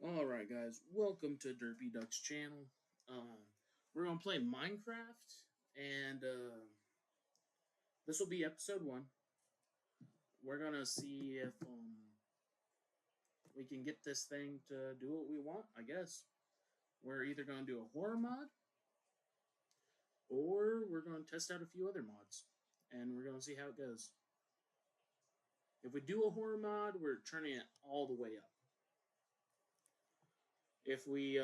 Alright, guys, welcome to Derpy Ducks channel. We're gonna play Minecraft, and this will be episode 1. We're gonna see if we can get this thing to do what we want, I guess. We're either gonna do a horror mod, or we're gonna test out a few other mods, and we're gonna see how it goes. If we do a horror mod, we're turning it all the way up. If we, I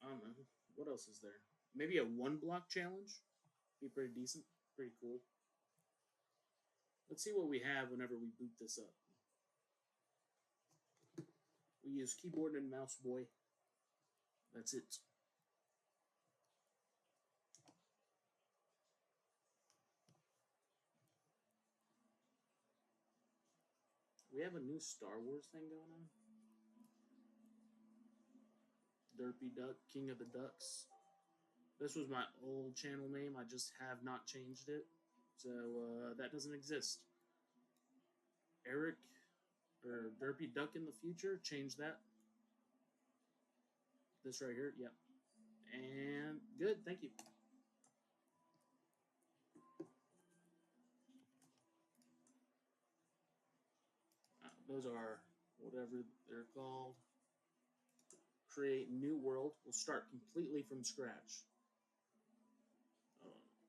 don't know, what else is there? Maybe a 1 block challenge? Be pretty decent, pretty cool. Let's see what we have whenever we boot this up. We use keyboard and mouse, boy. That's it. We have a new Star Wars thing going on. Derpy Duck, King of the Ducks. This was my old channel name. I just have not changed it. So that doesn't exist. Eric, or Derpy Duck in the future, change that. This right here, yep. And good, thank you. Those are whatever they're called. Create new world. We'll start completely from scratch.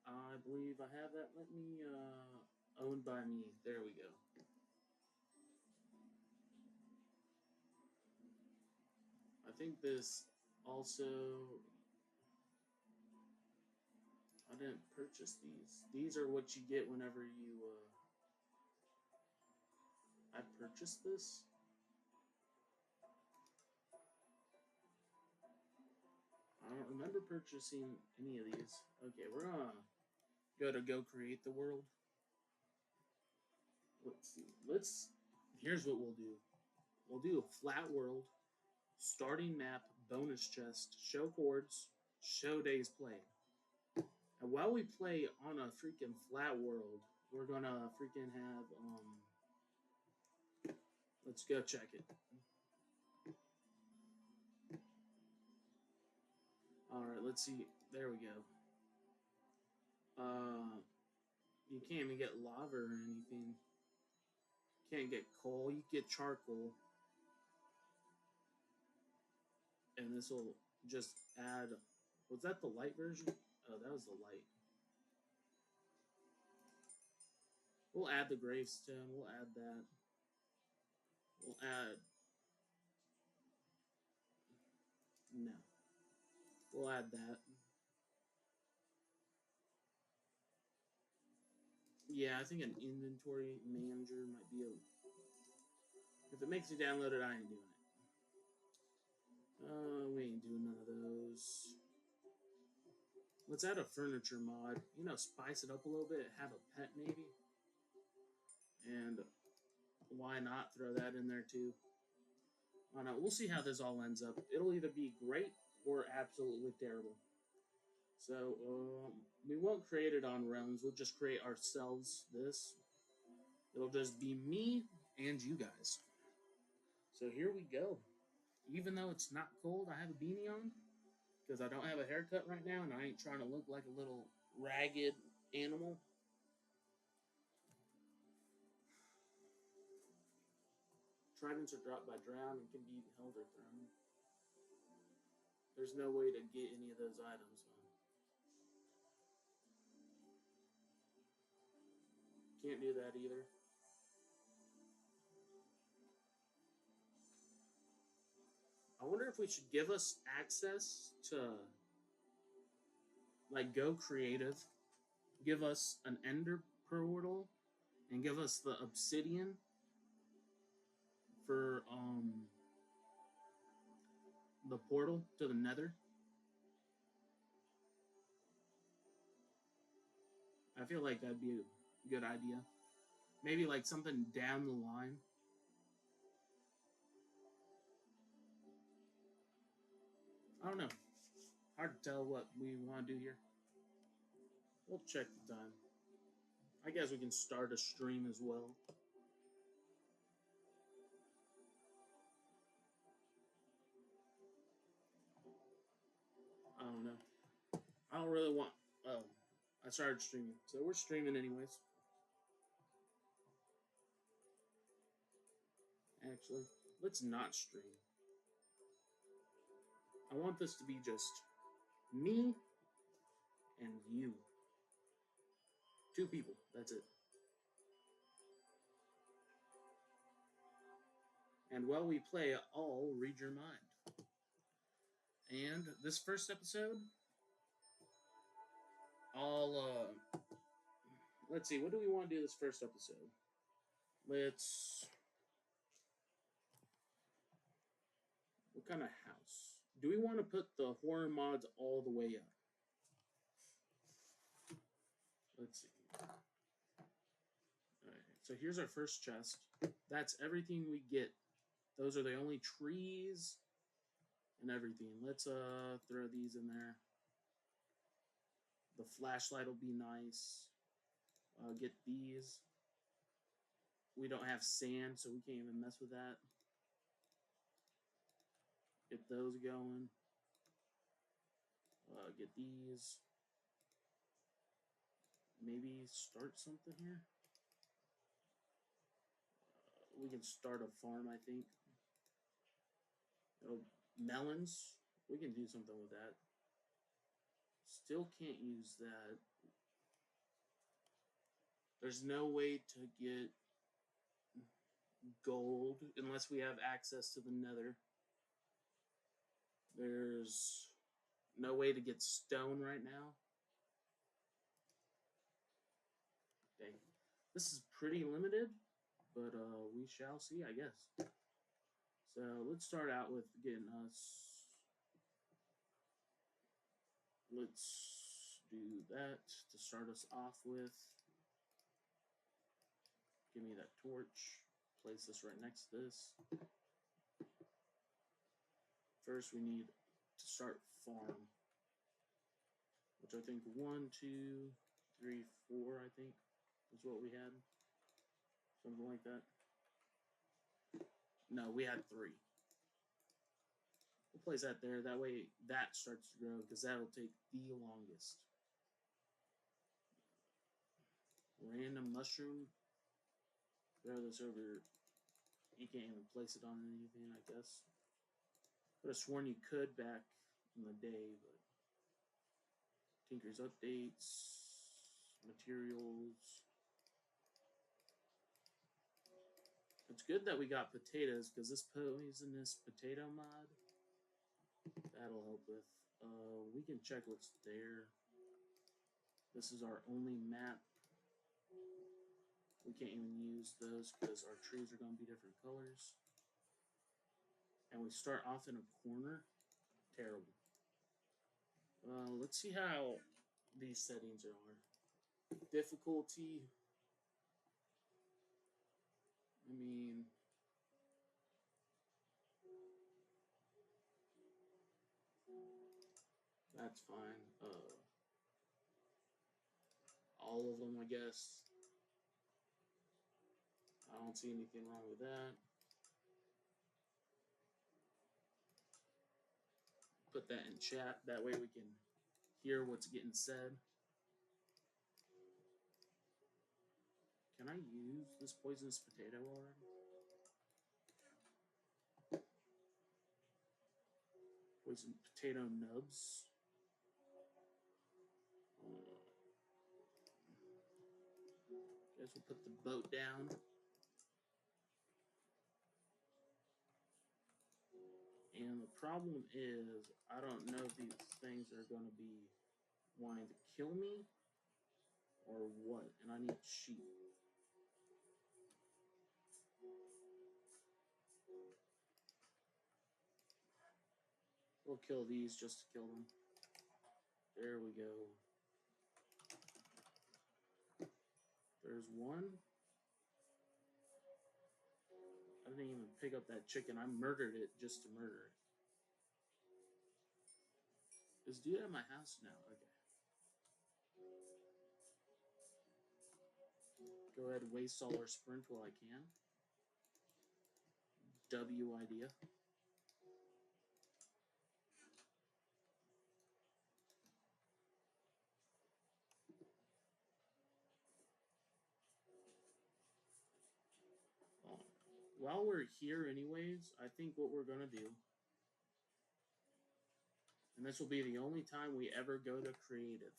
I believe I have that. Let me, owned by me. There we go. I think this also... I didn't purchase these. These are what you get whenever you, I purchased this? I don't remember purchasing any of these. Okay, we're gonna go create the world. Let's see. Here's what we'll do. We'll do a flat world, starting map, bonus chest, show chords, show days played. And while we play on a freaking flat world, we're gonna freaking have, let's go check it. Alright, let's see. There we go. You can't even get lava or anything. Can't get coal. You get charcoal. And this will just add... Was that the light version? Oh, that was the light. We'll add the gravestone. We'll add that. We'll add... No. We'll add that. Yeah, I think an inventory manager might be a... If it makes you download it, I ain't doing it. We ain't doing none of those. Let's add a furniture mod. You know, spice it up a little bit. Have a pet, maybe. And why not throw that in there, too? I don't know. We'll see how this all ends up. It'll either be great or absolutely terrible. So, we won't create it on Realms. We'll just create ourselves this. It'll just be me and you guys. So here we go. Even though it's not cold, I have a beanie on. Because I don't have a haircut right now, and I ain't trying to look like a little ragged animal. Tridents are dropped by drown and can be held or thrown. There's no way to get any of those items, man. Can't do that either. I wonder if we should give us access to, like, go creative, give us an ender portal, and give us the obsidian for the portal to the nether. I feel like that'd be a good idea. Maybe like something down the line. I don't know. Hard to tell what we want to do here. We'll check the time. I guess we can start a stream as well. I don't know. I don't really want. Oh, I started streaming, so we're streaming anyways. Actually, let's not stream. I want this to be just me and you. 2 people. That's it. And while we play, I'll read your mind. And this first episode, I'll let's see. What do we want to do this first episode? Let's. What kind of house? Do we want to put the horror mods all the way up? Let's see. Alright, so here's our first chest. That's everything we get. Those are the only trees and everything. Let's throw these in there. The flashlight will be nice. Get these. We don't have sand, so we can't even mess with that. Get those going. Get these. Maybe start something here. We can start a farm, I think. Melons. We can do something with that. Still can't use that. There's no way to get gold unless we have access to the nether. There's no way to get stone right now. Dang. This is pretty limited, but we shall see, I guess. So let's start out with getting us. Let's do that to start us off with. Give me that torch. Place this right next to this. First, we need to start farm, which I think 1, 2, 3, 4. I think is what we had. Something like that. No, we had 3. We'll place that there. That way, that starts to grow because that'll take the longest. Random mushroom. Throw this over. You can't even place it on anything, I guess. Could have sworn you could back in the day, but Tinker's updates, materials. It's good that we got potatoes because this poisonous potato mod, that'll help with. We can check what's there. This is our only map. We can't even use those because our trees are going to be different colors. And we start off in a corner. Terrible. Let's see how these settings are. Difficulty. I mean, that's fine. All of them, I guess. I don't see anything wrong with that. Put that in chat. That way we can hear what's getting said. Can I use this poisonous potato already? Poison potato nubs. Guess we'll put the boat down. And the problem is, I don't know if these things are going to be wanting to kill me or what. And I need sheep. We'll kill these just to kill them. There we go. There's one. I didn't even pick up that chicken. I murdered it just to murder it. Is dude at my house now? Okay. Go ahead and waste all our sprint while I can. W idea. while we're here anyways, I think what we're going to do, and this will be the only time we ever go to creative.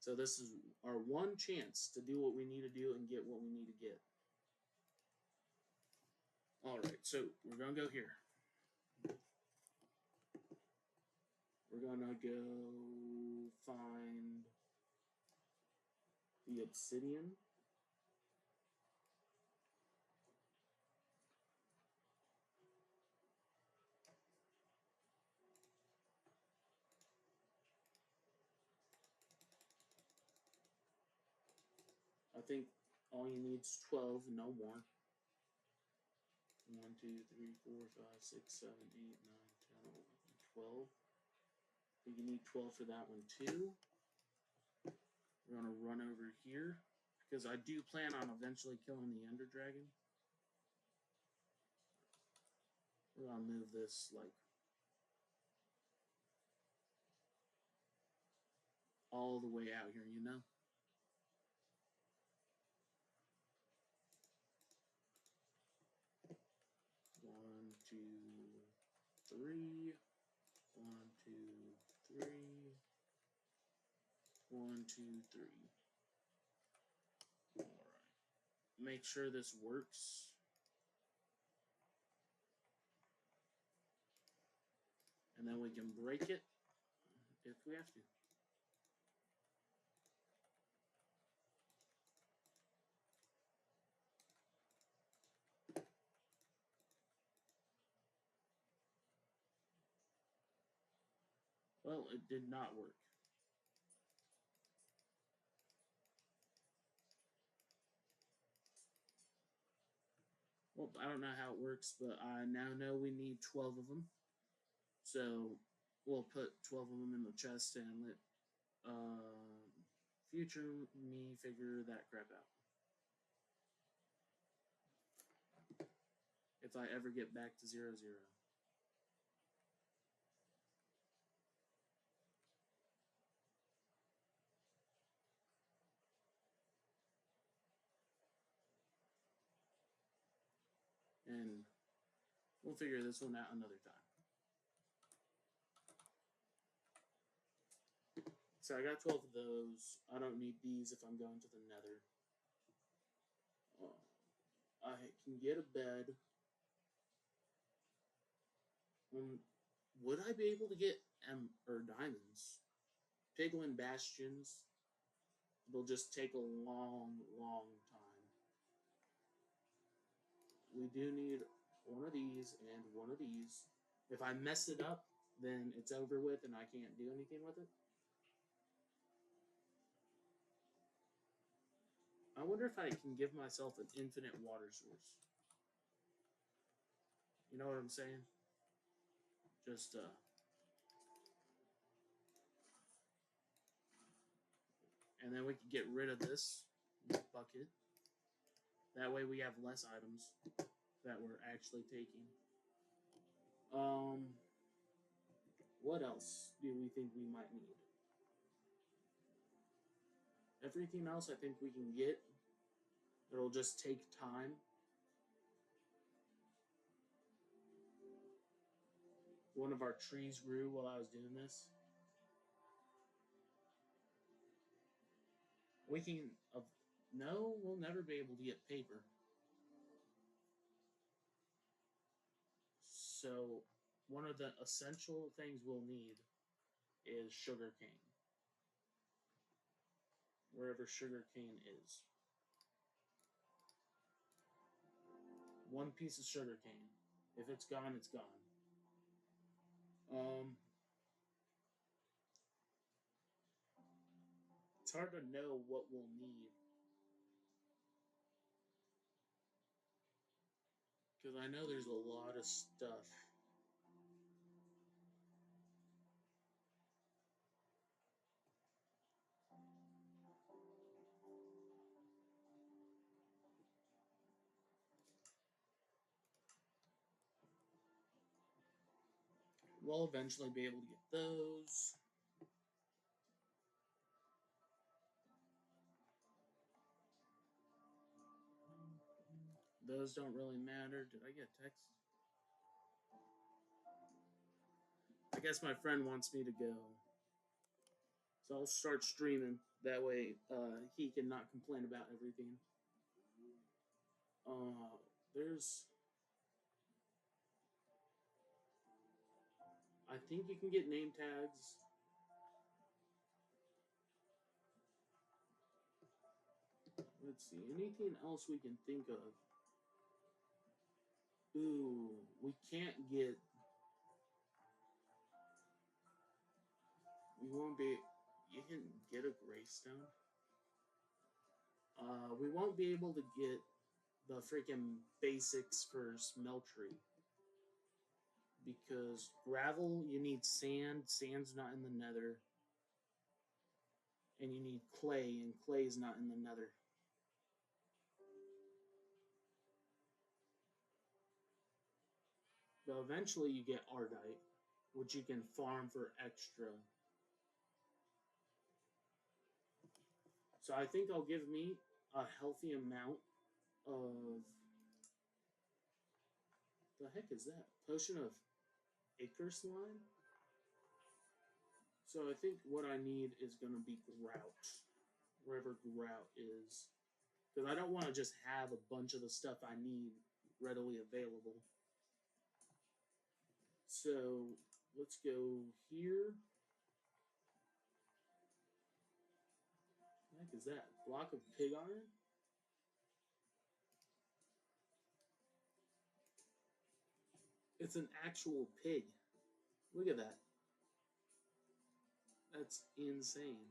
So this is our one chance to do what we need to do and get what we need to get. Alright, so we're going to go here. We're going to go find the obsidian. I think all you need is 12, no more. 1, 2, 3, 4, 5, 6, 7, 8, 9, 10, 11, 12. You need 12 for that one too. We're going to run over here because I do plan on eventually killing the Ender Dragon. We're going to move this like all the way out here, you know? One, two, three. 1, 2, 3. 1, 2, 3. Alright. Make sure this works. And then we can break it if we have to. Well, it did not work. Well, I don't know how it works, but I now know we need 12 of them. So we'll put 12 of them in the chest and let future me figure that crap out. If I ever get back to 0, 0. And we'll figure this one out another time. So I got 12 of those. I don't need these if I'm going to the nether. I can get a bed. Would I be able to get diamonds? Piglin bastions will just take a long, long time. We do need one of these and one of these. If I mess it up, then it's over with and I can't do anything with it. I wonder if I can give myself an infinite water source. You know what I'm saying? Just, and then we can get rid of this bucket. That way we have less items that we're actually taking. What else do we think we might need? Everything else I think we can get. It'll just take time. One of our trees grew while I was doing this. We can... no, we'll never be able to get paper. So, one of the essential things we'll need is sugar cane. Wherever sugar cane is. One piece of sugar cane. If it's gone, it's gone. It's hard to know what we'll need. Because I know there's a lot of stuff. We'll eventually be able to get those. those don't really matter. Did I get text? I guess my friend wants me to go. So I'll start streaming. That way he can not complain about everything. There's... I think you can get name tags. Let's see. Anything else we can think of? Ooh, we can't get... We won't be... You can get a Greystone. We won't be able to get the freaking basics for Smeltery. Because gravel, you need sand. Sand's not in the nether. And you need clay, and clay's not in the nether. But eventually you get Ardite, which you can farm for extra. So I think I'll give me a healthy amount of... The heck is that? Potion of Acre Slime? So I think what I need is going to be Grout. Wherever Grout is. Because I don't want to just have a bunch of the stuff I need readily available. So let's go here. What the heck is that? Block of pig iron? It's an actual pig. Look at that. That's insane.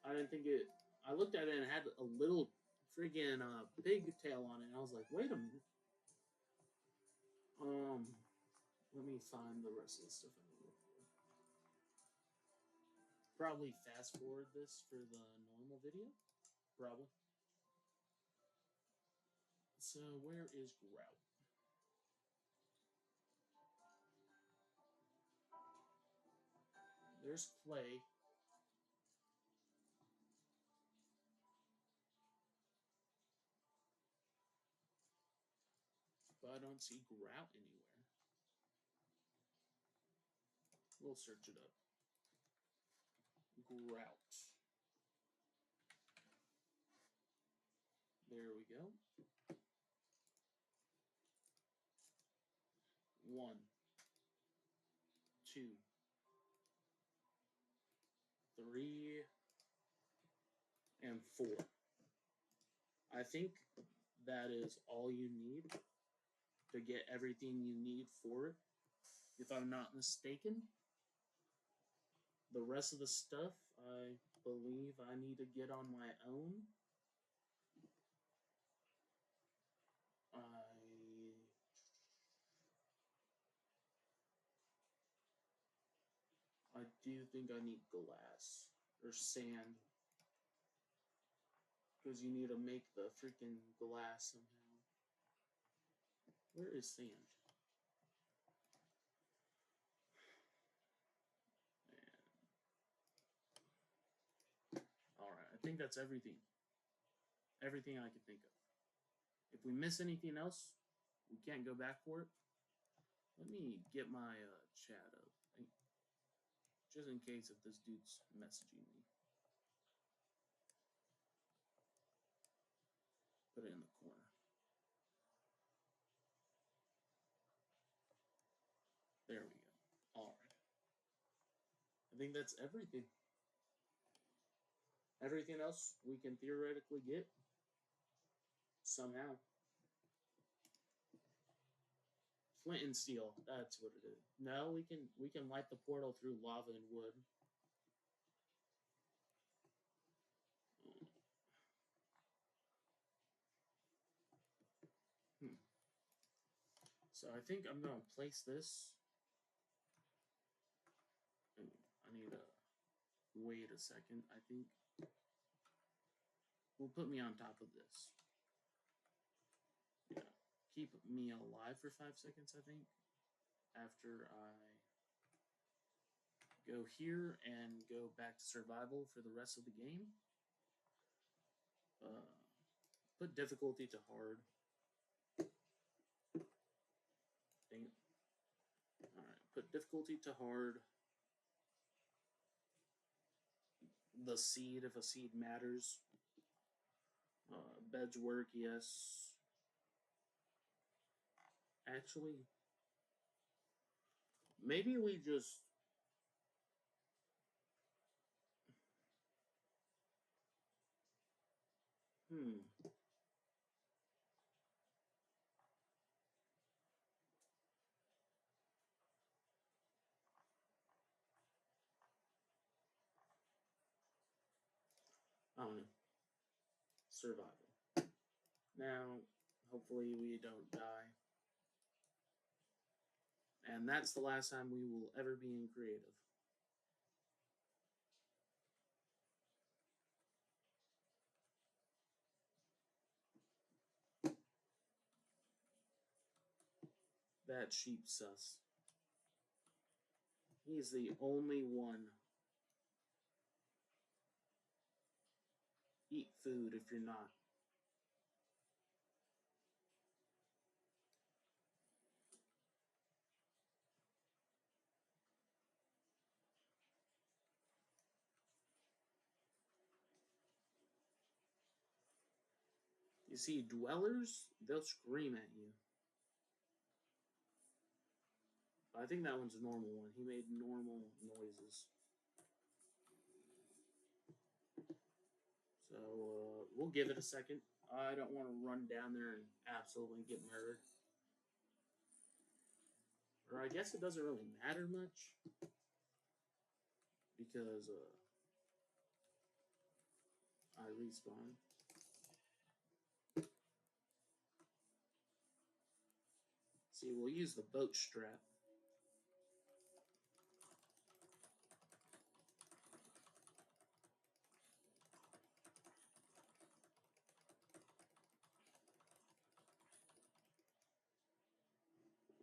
I didn't think it... I looked at it and it had a little friggin' pig tail on it. And I was like, wait a minute. Let me find the rest of the stuff I need. Probably fast forward this for the normal video. Probably. So where is Grout? There's clay. But I don't see Grout anywhere. We'll search it up. Grout. There we go. 1, 2, 3, and 4. I think that is all you need to get everything you need for it, if I'm not mistaken. The rest of the stuff, I believe I need to get on my own. I do think I need glass or sand. Because you need to make the freaking glass somehow. Where is sand? Alright, I think that's everything. Everything I can think of. If we miss anything else, we can't go back for it. Let me get my chat up. Just in case if this dude's messaging me. Put it in the corner. There we go. Alright. I think that's everything. Everything else we can theoretically get somehow. Flint and steel, that's what it is. No, we can light the portal through lava and wood. So I think I'm gonna place this. I need to wait a second. I think will put me on top of this. Yeah, keep me alive for 5 seconds. I think after I go here and go back to survival for the rest of the game. Put difficulty to hard. Dang it. Alright, put difficulty to hard. The seed, if a seed matters. Beds work, yes. Actually, maybe we just... I don't know. Survival. Now, hopefully we don't die. And that's the last time we will ever be in creative. That sheep's sus. He's the only one. Eat food if you're not. You see, dwellers, they'll scream at you. I think that one's a normal one. He made normal noises. So, we'll give it a second. I don't want to run down there and absolutely get murdered. Or I guess it doesn't really matter much. Because, I respawn. See, we'll use the boat strap.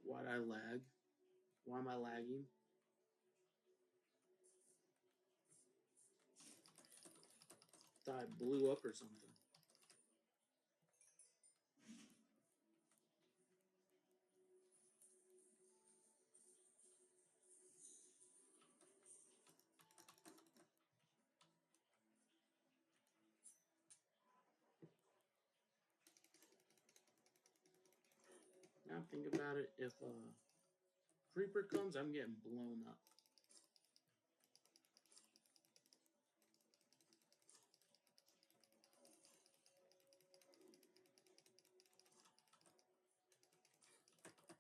Why'd I lag? Why am I lagging? Thought I blew up or something. Now think about it. If a creeper comes, I'm getting blown up.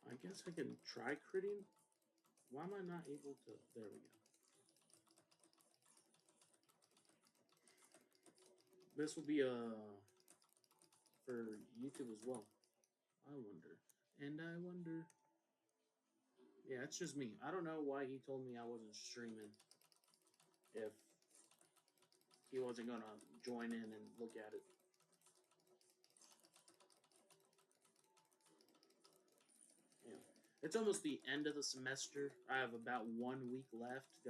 I guess I can try critting. Why am I not able to? There we go. This will be for YouTube as well. I wonder. And I wonder. Yeah, it's just me. I don't know why he told me I wasn't streaming. If he wasn't gonna join in and look at it. Yeah. It's almost the end of the semester. I have about 1 week left.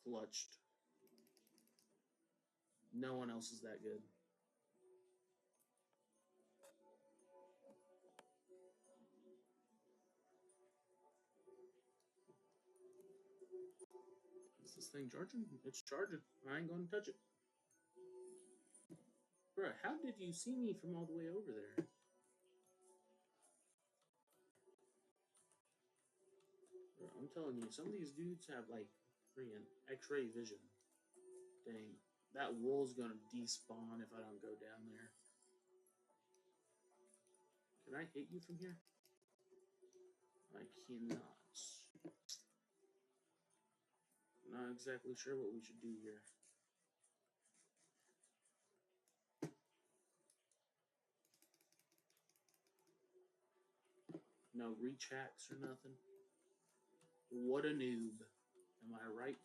Clutched. No one else is that good. Is this thing charging? It's charging. I ain't gonna touch it. Bruh, how did you see me from all the way over there? Bruh, I'm telling you, some of these dudes have like freaking X-ray vision. Dang, that wool's gonna despawn if I don't go down there. Can I hit you from here? I cannot. Not exactly sure what we should do here. No reach hacks or nothing. What a noob. Am I right?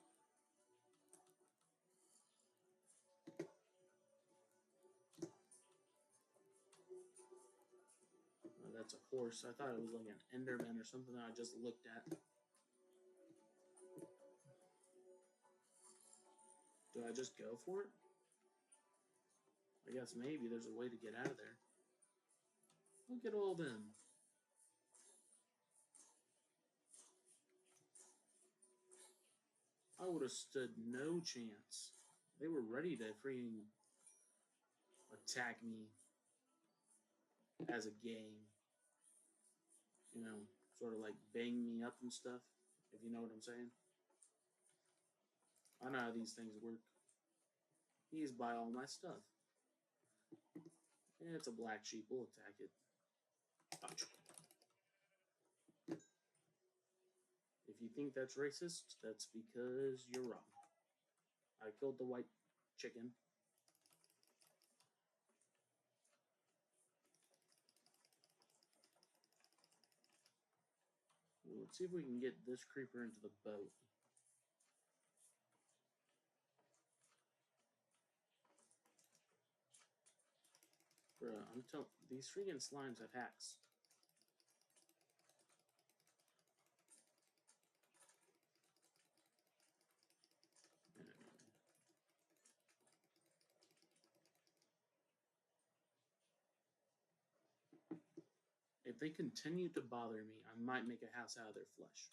Oh, that's a horse. I thought it was like an Enderman or something that I just looked at. Do I just go for it? I guess maybe there's a way to get out of there. Look at all them. I would have stood no chance. They were ready to freaking attack me as a game. You know, sort of like bang me up and stuff, if you know what I'm saying. I know how these things work. He's buy all my stuff. It's a black sheep. We'll attack it. If you think that's racist, that's because you're wrong. I killed the white chicken. Well, let's see if we can get this creeper into the boat. Bruh, I'm telling these freaking slimes have hacks. If they continue to bother me, I might make a house out of their flesh.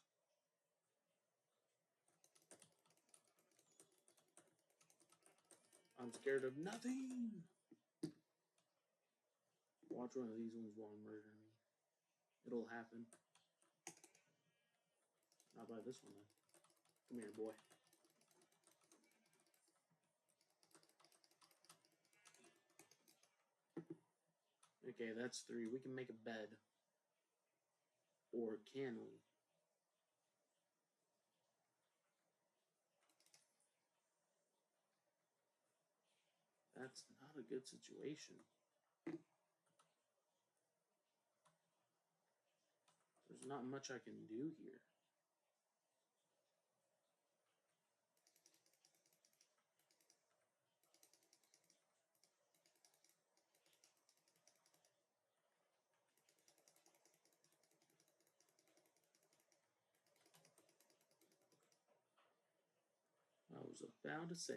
I'm scared of nothing. Watch one of these ones while murder me. It'll happen. Not by this one, though. Come here, boy. Okay, that's 3. We can make a bed. Or can we? That's not a good situation. There's not much I can do here. I was about to say.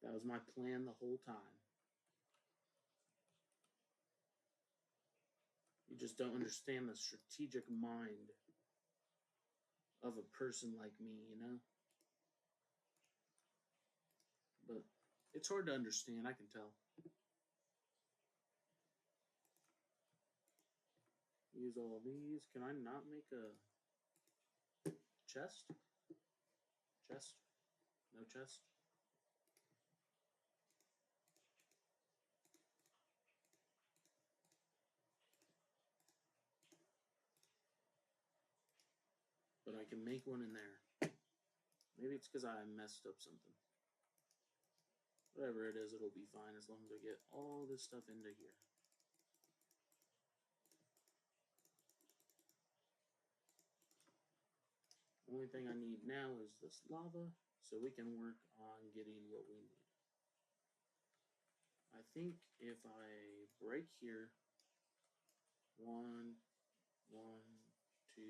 That was my plan the whole time. You just don't understand the strategic mind of a person like me, you know? But it's hard to understand, I can tell. Use all these. Can I not make a chest? Chest? No chest? But I can make one in there. Maybe it's because I messed up something. Whatever it is, it'll be fine as long as I get all this stuff into here. Only thing I need now is this lava, so we can work on getting what we need. I think if I break here, 1, 1, 2,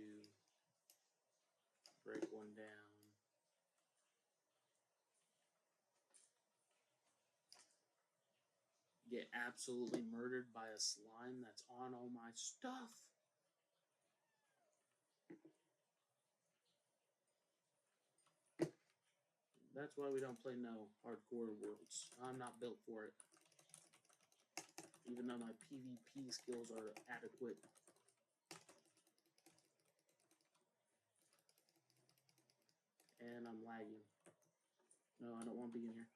break one down. Get absolutely murdered by a slime that's on all my stuff. That's why we don't play no hardcore worlds. I'm not built for it. Even though my PvP skills are adequate. And I'm lagging. No, I don't want to be in here.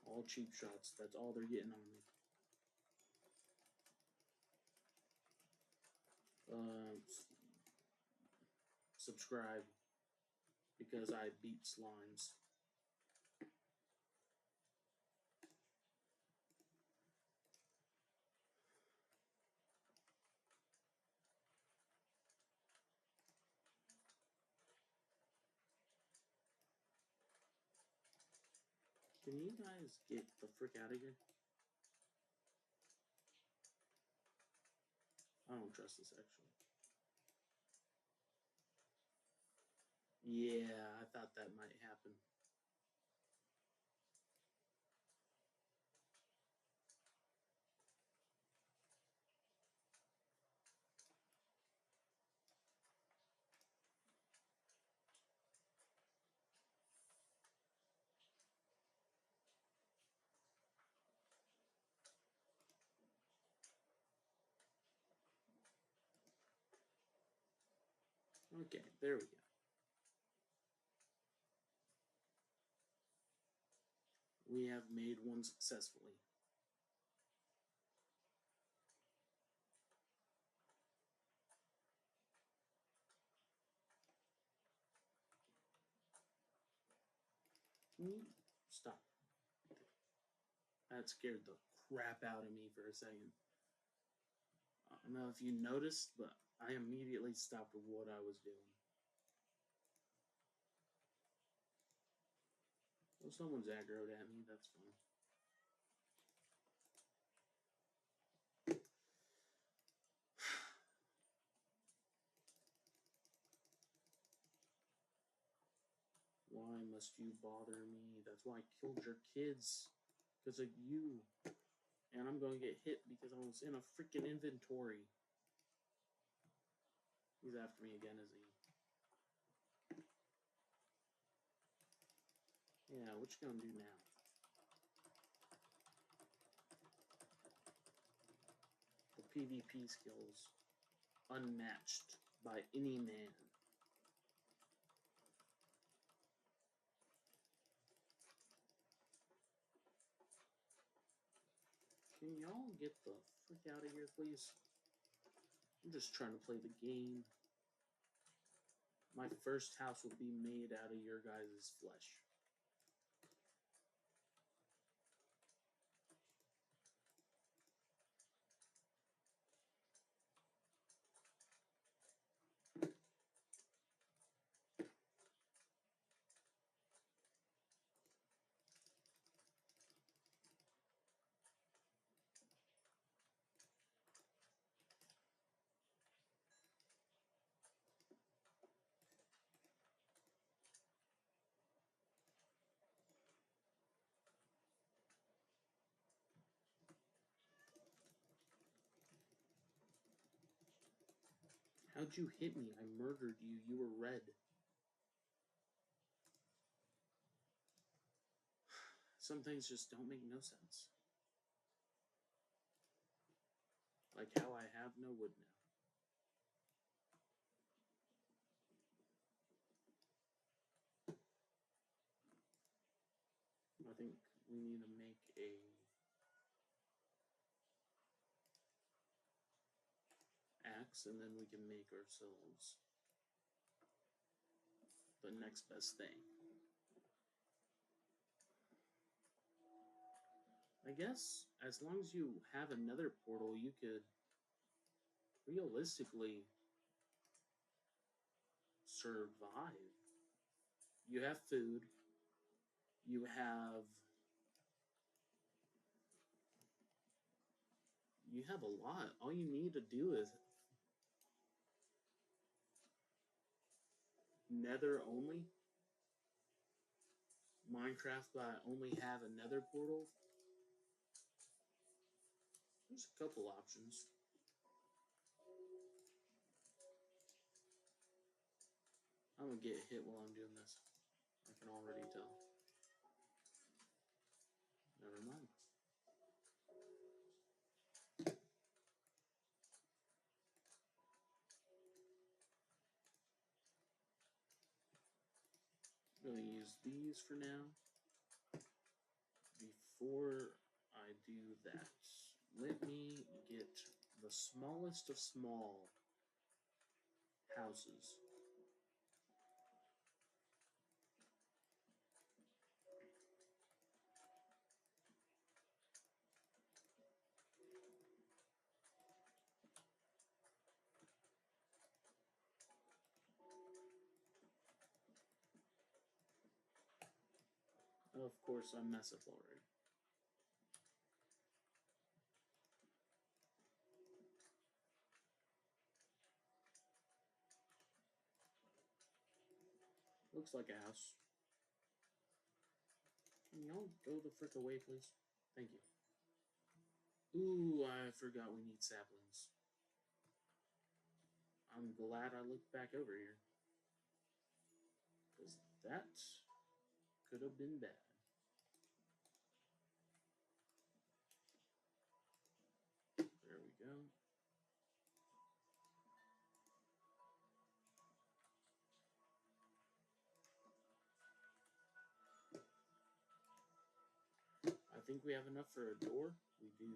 All cheap shots. That's all they're getting on me. Subscribe because I beat slimes. Can you guys get the frick out of here? I don't trust this, actually. Yeah, I thought that might happen. Okay, there we go. We have made one successfully. Stop. That scared the crap out of me for a second. I don't know if you noticed, but I immediately stopped what I was doing. Well, someone's aggroed at me, that's fine. Why must you bother me? That's why I killed your kids. Because of you. And I'm going to get hit because I was in a freaking inventory. He's after me again, is he? Yeah, what you gonna do now? The PvP skills. Unmatched by any man. Can y'all get the frick out of here, please? I'm just trying to play the game. My first house will be made out of your guys' flesh. How'd you hit me? I murdered you. You were red. Some things just don't make no sense. Like how I have no wood now. I think we need to make a axe, and then we can make ourselves the next best thing. I guess as long as you have another portal, you could realistically survive. You have food. You have a lot. All you need to do is Nether only. Minecraft, but I only have a Nether portal. There's a couple options. I'm gonna get hit while I'm doing this. I can already tell. Never mind. I'm gonna use these for now. Before I do that, let me get the smallest of small houses. Of course, I mess up already. Looks like a house. Can y'all go the frick away, please? Thank you. Ooh, I forgot we need saplings. I'm glad I looked back over here. Because that could have been bad. There we go. I think we have enough for a door. We do.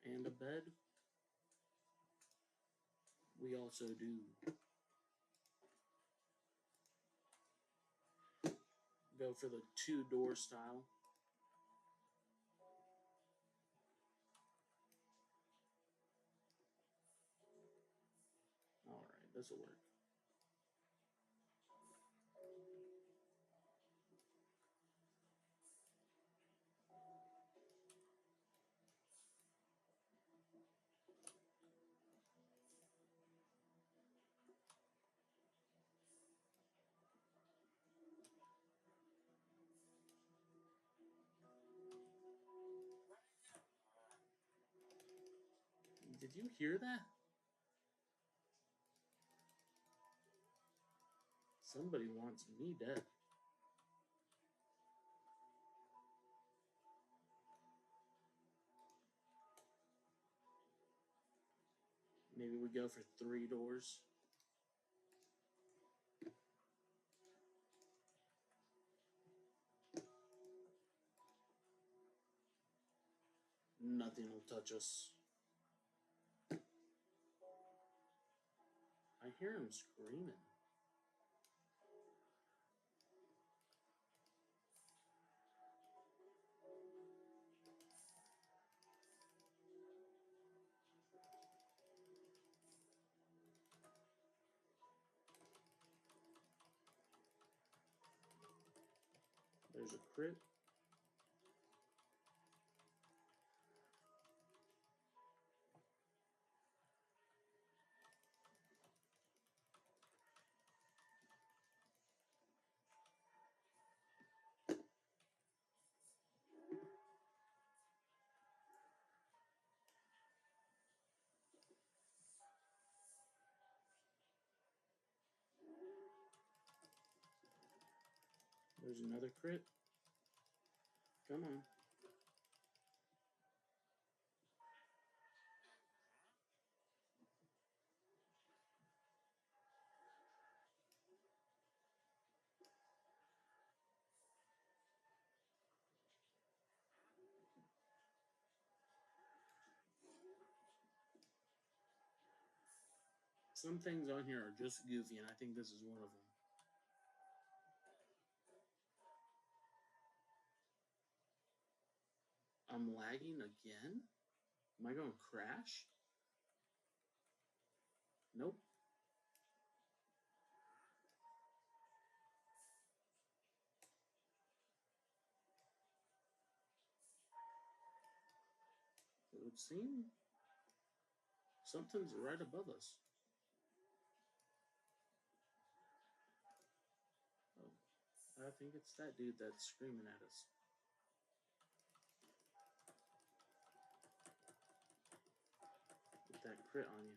And a bed. We also do. Go for the 2-door style. Alright, this will work. Did you hear that? Somebody wants me dead. Maybe we go for 3 doors. Nothing will touch us. I hear him screaming. There's a crit. There's another crit. Come on. Some things on here are just goofy, and I think this is one of them. I'm lagging again? Am I going to crash? Nope. It would seem something's right above us. Oh, I think it's that dude that's screaming at us. Get that crit on you.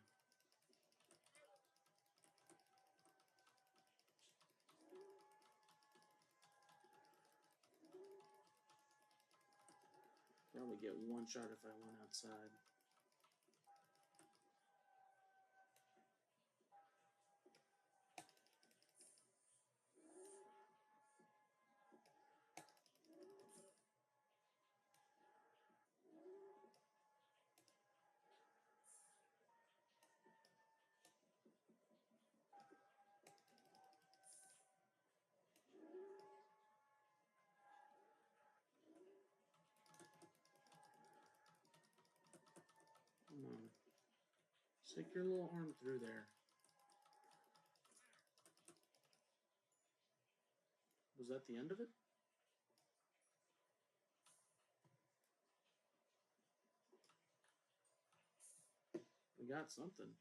Probably get one shot if I went outside. Stick your little arm through there. Was that the end of it? We got something.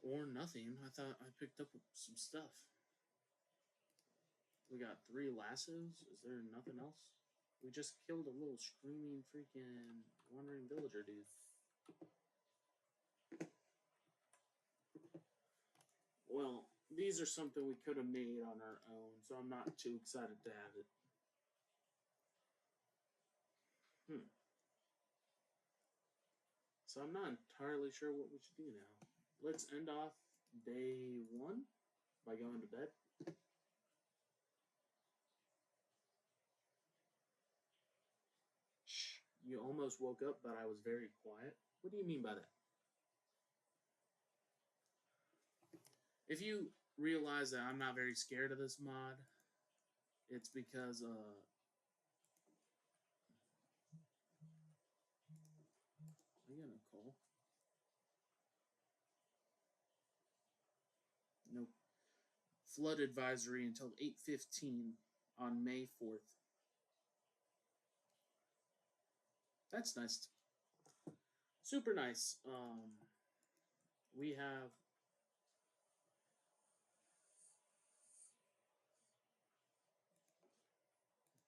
Or nothing. I thought I picked up some stuff. We got 3 lassos. Is there nothing else? We just killed a little screaming freaking wandering villager dude. Well, these are something we could have made on our own, so I'm not too excited to have it. So I'm not entirely sure what we should do now. Let's end off day 1 by going to bed. Shh, you almost woke up, but I was very quiet. What do you mean by that? If you realize that I'm not very scared of this mod, it's because I got a call. Nope. Flood advisory until 8:15 on May 4th. That's nice. Super nice. We have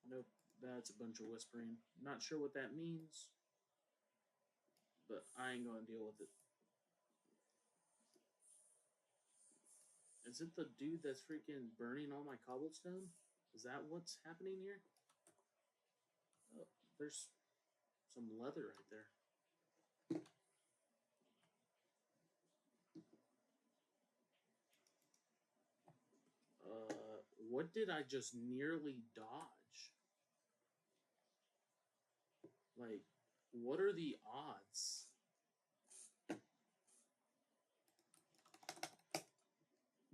nope. That's a bunch of whispering. Not sure what that means, but I ain't gonna deal with it. Is it the dude that's freaking burning all my cobblestone? Is that what's happening here? Oh, there's some leather right there. What did I just nearly dodge? Like, what are the odds?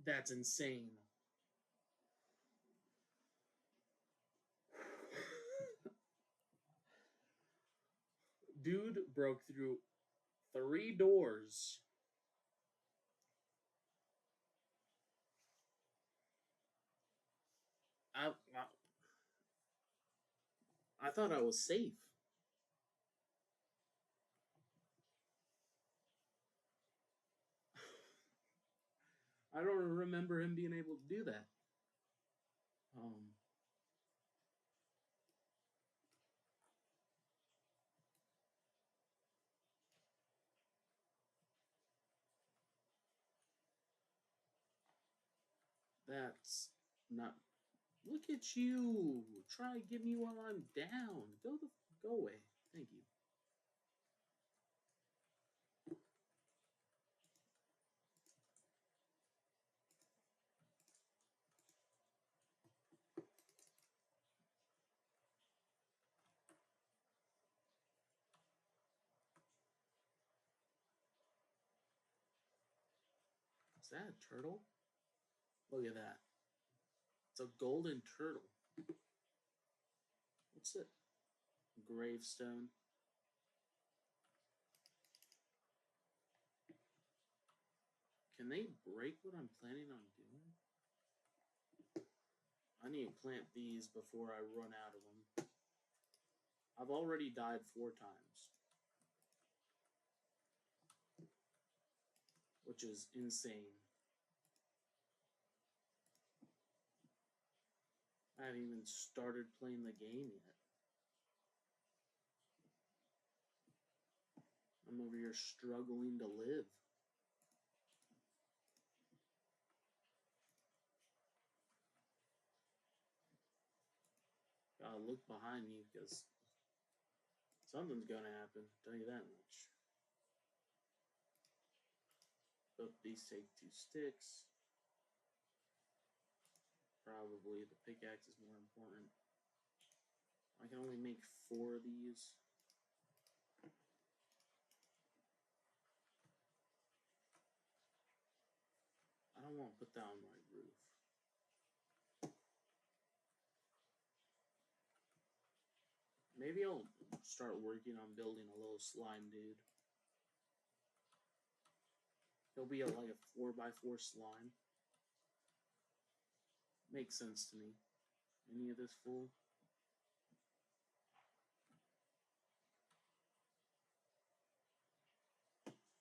That's insane. Dude broke through 3 doors. I thought I was safe. I don't remember him being able to do that. That's not. Look at you! Try to get me while I'm down. Go away. Thank you. Is that a turtle? Look at that. It's a golden turtle. What's it? Gravestone. Can they break what I'm planning on doing? I need to plant these before I run out of them. I've already died 4 times. Which is insane. I haven't even started playing the game yet. I'm over here struggling to live. Gotta look behind me because something's gonna happen, tell you that much. But these take 2 sticks. Probably the pickaxe is more important. I can only make 4 of these. I don't want to put that on my roof. Maybe I'll start working on building a little slime dude. He'll be like a 4x4 slime. Makes sense to me. Any of this fool?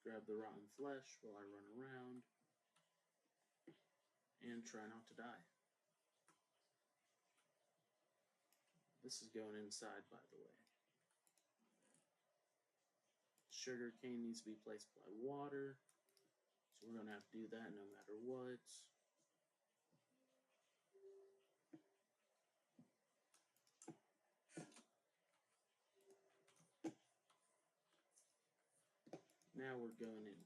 Grab the rotten flesh while I run around. And try not to die. This is going inside, by the way. Sugar cane needs to be placed by water. So we're going to have to do that no matter what. Now we're going in.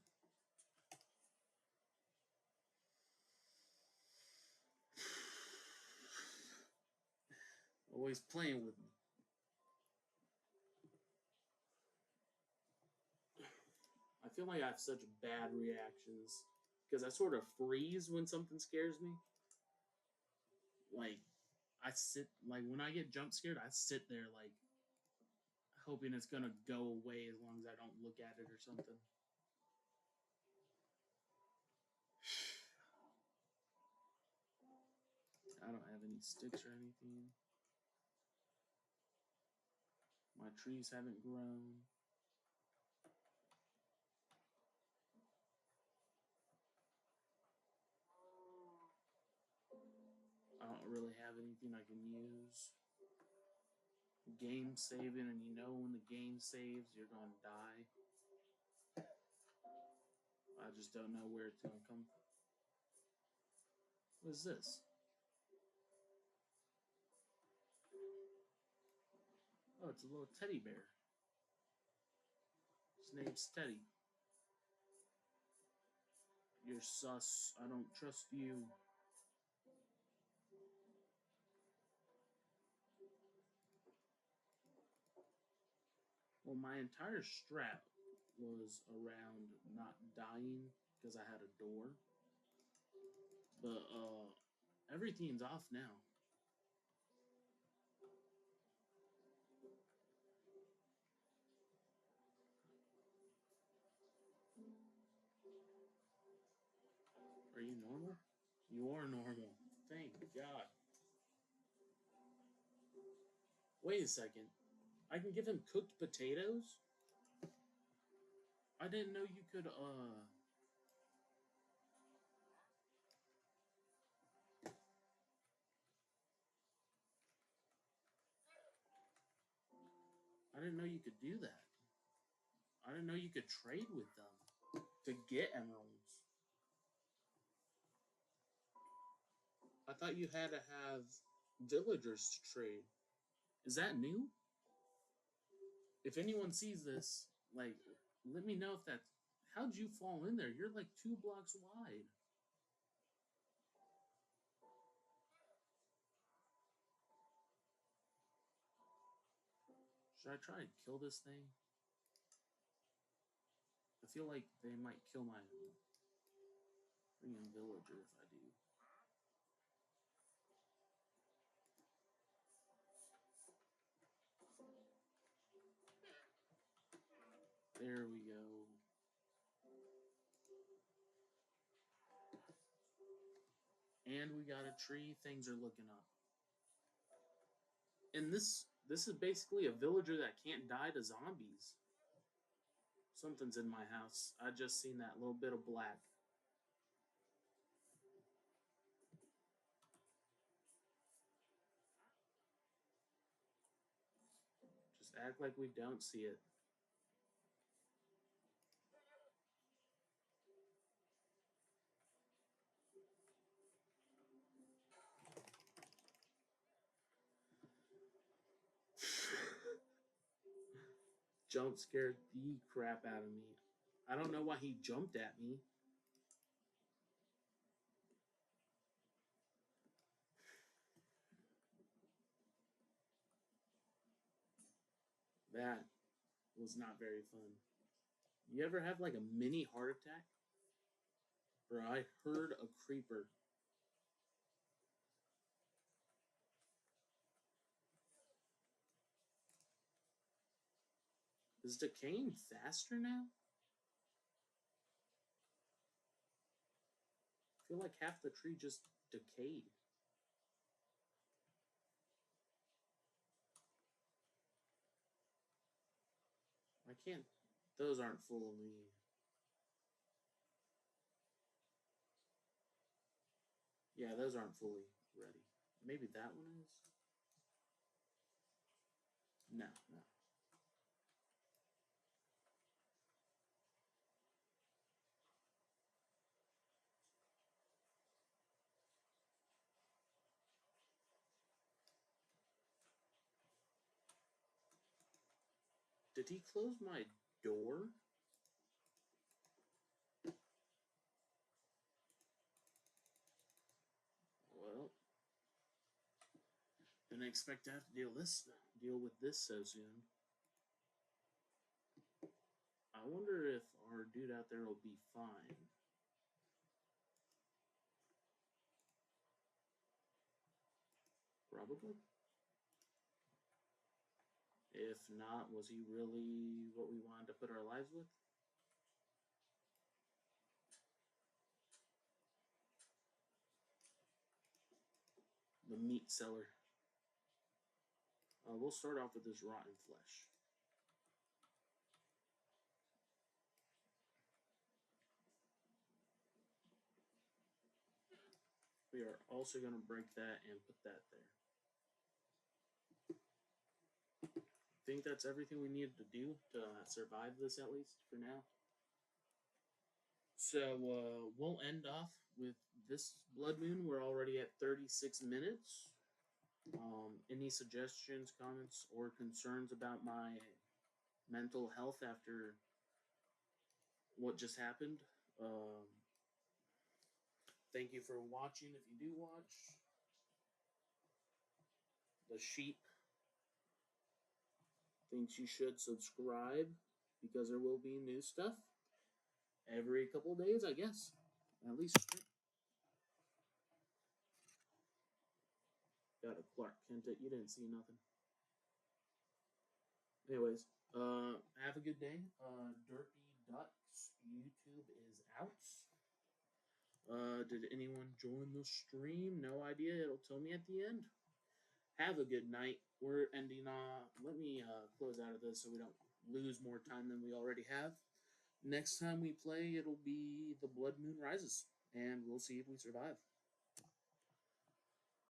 Always playing with me. I feel like I have such bad reactions because I sort of freeze when something scares me. Like, when I get jump scared, I sit there like hoping it's gonna go away as long as I don't look at it or something. I don't have any sticks or anything. My trees haven't grown. I don't really have anything I can use. Game saving, and you know when the game saves, you're gonna die. I just don't know where it's gonna come from. What is this? Oh, it's a little teddy bear. His name's Teddy. You're sus. I don't trust you. Well, my entire strap was around not dying because I had a door. But everything's off now. Are you normal? You are normal. Thank God. Wait a second. I can give him cooked potatoes? I didn't know you could, I didn't know you could do that. I didn't know you could trade with them to get emeralds. I thought you had to have villagers to trade. Is that new? If anyone sees this, like, let me know if that's... How'd you fall in there? You're like 2 blocks wide. Should I try and kill this thing? I feel like they might kill my freaking villager if I do. There we go. And we got a tree. Things are looking up. And this is basically a villager that can't die to zombies. Something's in my house. I just seen that little bit of black. Just act like we don't see it. Jump scared the crap out of me. I don't know why he jumped at me. That was not very fun. You ever have like a mini heart attack? Bro, I heard a creeper. Is decaying faster now? I feel like half the tree just decayed. I can't. Those aren't fully. Yeah, those aren't fully ready. Maybe that one is? No, no. Did he close my door? Well, didn't expect to have to deal with this so soon. I wonder if our dude out there will be fine. Probably. If not, was he really what we wanted to put our lives with? The meat seller. We'll start off with this rotten flesh. We are also going to break that and put that there. I think that's everything we needed to do to survive this, at least for now. So we'll end off with this blood moon. We're already at 36 minutes. Any suggestions, comments, or concerns about my mental health after what just happened? Thank you for watching. If you do watch, the sheep thinks you should subscribe because there will be new stuff every couple days, I guess. At least got a Clark Kent. You didn't see nothing. Anyways, have a good day. Derpy Ducks YouTube is out. Did anyone join the stream? No idea. It'll tell me at the end. Have a good night. We're ending. Let me close out of this so we don't lose more time than we already have. Next time we play, it'll be the Blood Moon Rises, and we'll see if we survive.